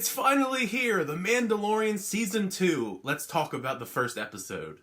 It's finally here, The Mandalorian Season 2. Let's talk about the first episode.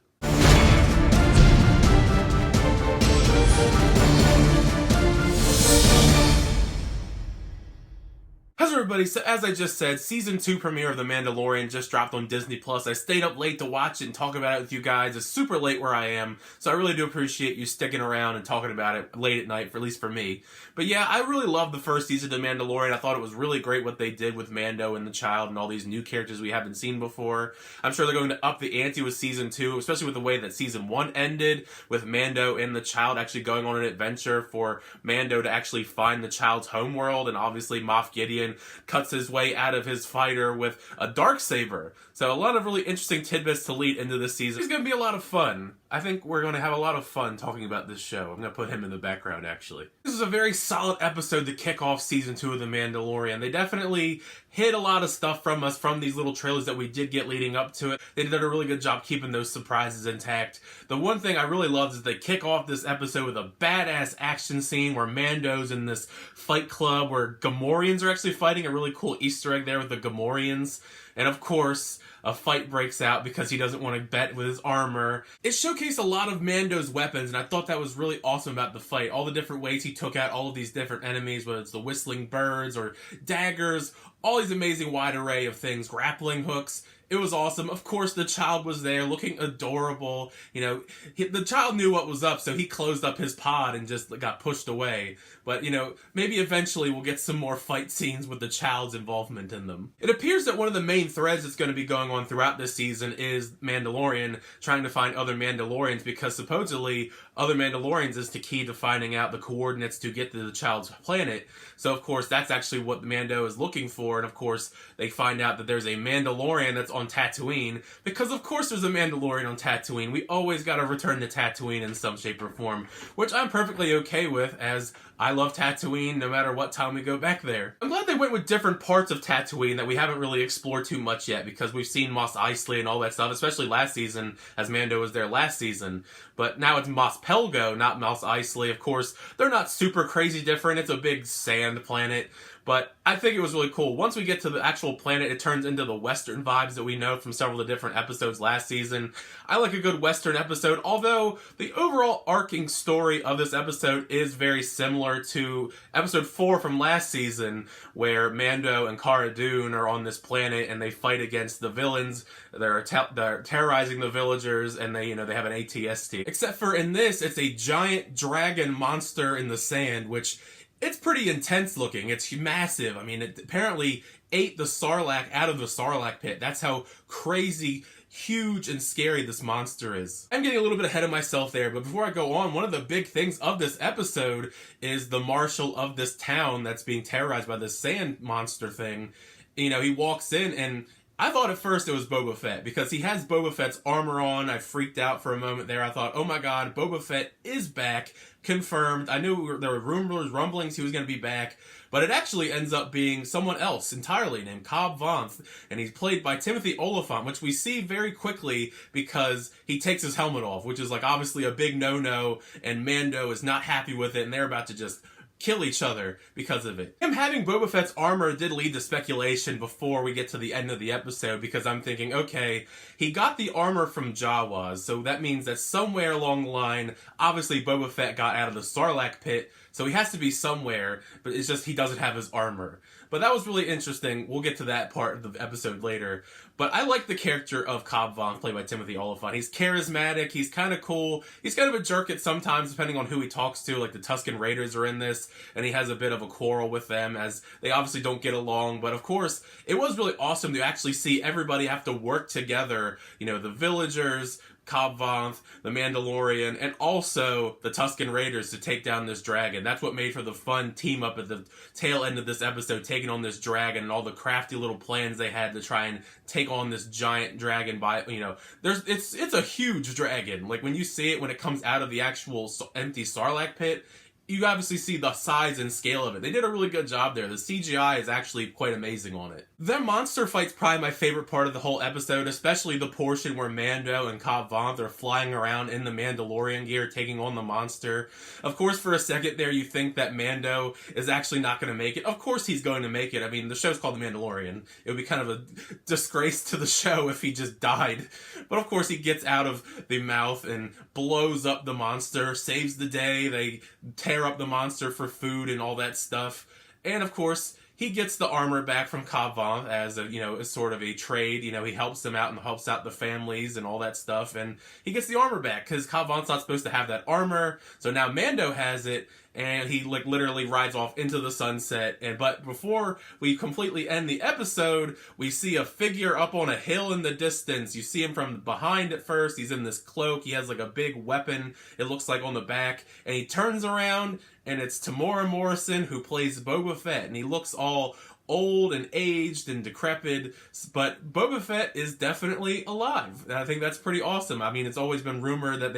How's everybody? So as I just said, Season 2 premiere of The Mandalorian just dropped on Disney+. I stayed up late to watch it and talk about it with you guys. It's super late where I am, so I really do appreciate you sticking around and talking about it late at night, at least for me. But yeah, I really loved the first season of The Mandalorian. I thought it was really great what they did with Mando and the child and all these new characters we haven't seen before. I'm sure they're going to up the ante with Season 2, especially with the way that Season 1 ended, with Mando and the child actually going on an adventure for Mando to actually find the child's homeworld, and obviously Moff Gideon cuts his way out of his fighter with a darksaber. So a lot of really interesting tidbits to lead into this season. It's going to be a lot of fun. I think we're going to have a lot of fun talking about this show. I'm going to put him in the background, actually. This is a very solid episode to kick off Season 2 of The Mandalorian. They definitely hid a lot of stuff from us from these little trailers that we did get leading up to it. They did a really good job keeping those surprises intact. The one thing I really loved is they kick off this episode with a badass action scene where Mando's in this fight club where Gamorreans are actually fighting. A really cool Easter egg there with the Gamorreans. And of course, a fight breaks out because he doesn't want to bet with his armor. It showcased a lot of Mando's weapons, and I thought that was really awesome about the fight. All the different ways he took out all of these different enemies, whether it's the whistling birds or daggers, all these amazing wide array of things, grappling hooks. It was awesome. Of course, the child was there looking adorable. You know, the child knew what was up, so he closed up his pod and just got pushed away. But, you know, maybe eventually we'll get some more fight scenes with the child's involvement in them. It appears that one of the main threads that's going to be going on throughout this season is Mandalorian trying to find other Mandalorians, because supposedly other Mandalorians is the key to finding out the coordinates to get to the child's planet. So, of course, that's actually what Mando is looking for. And, of course, they find out that there's a Mandalorian that's on Tatooine, because of course there's a Mandalorian on Tatooine. We always gotta return to Tatooine in some shape or form, which I'm perfectly okay with, as I love Tatooine no matter what time we go back there. I'm glad they went with different parts of Tatooine that we haven't really explored too much yet, because we've seen Mos Eisley and all that stuff, especially last season, as Mando was there last season. But now it's Mos Pelgo, not Mos Eisley. Of course, they're not super crazy different. It's a big sand planet. But I think it was really cool. Once we get to the actual planet, it turns into the Western vibes that we know from several of the different episodes last season. I like a good Western episode, although the overall arcing story of this episode is very similar to episode 4 from last season, where Mando and Cara Dune are on this planet and they fight against the villains. They're terrorizing the villagers, and they have an ATST. Except for in this, it's a giant dragon monster in the sand, which it's pretty intense looking. It's massive. I mean, it apparently ate the Sarlacc out of the Sarlacc pit. That's how crazy, huge, and scary this monster is. I'm getting a little bit ahead of myself there, but before I go on, one of the big things of this episode is the marshal of this town that's being terrorized by this sand monster thing. You know, he walks in, and I thought at first it was Boba Fett, because he has Boba Fett's armor on. I freaked out for a moment there. I thought, oh my god, Boba Fett is back. Confirmed. I knew there were rumors, rumblings he was going to be back, but it actually ends up being someone else entirely named Cobb Vanth, and he's played by Timothy Olyphant, which we see very quickly because he takes his helmet off, which is like obviously a big no-no, and Mando is not happy with it, and they're about to just kill each other because of it. Him having Boba Fett's armor did lead to speculation before we get to the end of the episode, because I'm thinking, okay, he got the armor from Jawas, so that means that somewhere along the line, obviously Boba Fett got out of the Sarlacc pit, so he has to be somewhere, but it's just he doesn't have his armor. But that was really interesting. We'll get to that part of the episode later. But I like the character of Cobb Vanth, played by Timothy Olyphant. He's charismatic, he's kind of cool, he's kind of a jerk at sometimes, depending on who he talks to. Like the Tusken Raiders are in this, and he has a bit of a quarrel with them, as they obviously don't get along. But of course, it was really awesome to actually see everybody have to work together. You know, the villagers, Cobb Vanth, the Mandalorian, and also the Tusken Raiders to take down this dragon. That's what made for the fun team up at the tail end of this episode, taking on this dragon and all the crafty little plans they had to try and take on this giant dragon. By it's a huge dragon. Like when you see it when it comes out of the actual empty Sarlacc pit, you obviously see the size and scale of it. They did a really good job there. The CGI is actually quite amazing on it. The monster fight's probably my favorite part of the whole episode, especially the portion where Mando and Cobb Vanth are flying around in the Mandalorian gear, taking on the monster. Of course, for a second there, you think that Mando is actually not going to make it. Of course he's going to make it. I mean, the show's called The Mandalorian. It would be kind of a disgrace to the show if he just died. But of course, he gets out of the mouth and blows up the monster, saves the day. They tear up the monster for food and all that stuff. And of course, he gets the armor back from Cobb Vanth as as sort of a trade. He helps them out and helps out the families and all that stuff, and he gets the armor back because Cobb Vanth's not supposed to have that armor. So now Mando has it, and he literally rides off into the sunset. But before we completely end the episode, we see a figure up on a hill in the distance. You see him from behind at first. He's in this cloak. He has like a big weapon, it looks like, on the back, and he turns around, and it's Tamora Morrison who plays Boba Fett, and he looks all old and aged and decrepit, but Boba Fett is definitely alive. And I think that's pretty awesome. I mean, it's always been rumored that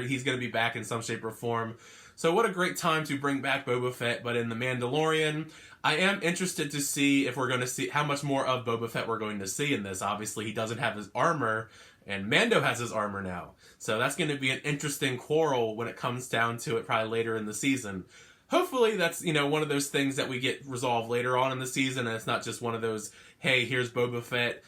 he's going to be back in some shape or form. So what a great time to bring back Boba Fett, but in The Mandalorian. I am interested to see if we're going to see how much more of Boba Fett we're going to see in this. Obviously, he doesn't have his armor, and Mando has his armor now. So that's going to be an interesting quarrel when it comes down to it, probably later in the season. Hopefully that's, one of those things that we get resolved later on in the season, and it's not just one of those, hey, here's Boba Fett,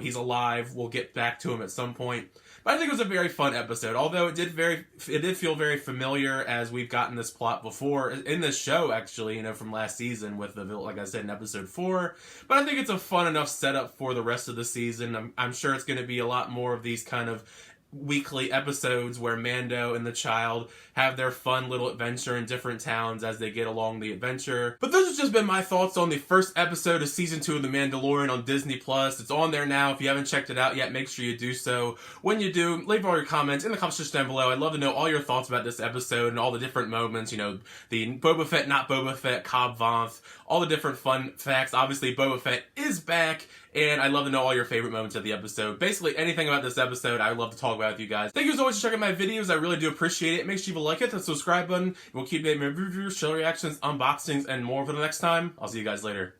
he's alive, we'll get back to him at some point. But I think it was a very fun episode, although it did feel very familiar, as we've gotten this plot before in this show, actually, from last season with like I said, in episode 4. But I think it's a fun enough setup for the rest of the season. I'm sure it's going to be a lot more of these kind of weekly episodes where Mando and the child have their fun little adventure in different towns as they get along the adventure. But those have just been my thoughts on the first episode of season 2 of The Mandalorian on Disney+. It's on there now. If you haven't checked it out yet, make sure you do so. When you do, leave all your comments in the comment section down below. I'd love to know all your thoughts about this episode and all the different moments, the Boba Fett, not Boba Fett, Cobb Vanth, all the different fun facts. Obviously, Boba Fett is back, and I'd love to know all your favorite moments of the episode. Basically, anything about this episode, I would love to talk about with you guys. Thank you as always for checking my videos. I really do appreciate it. Make sure you like it, the subscribe button. We'll keep making reviews, show reactions, unboxings, and more for the next time. I'll see you guys later.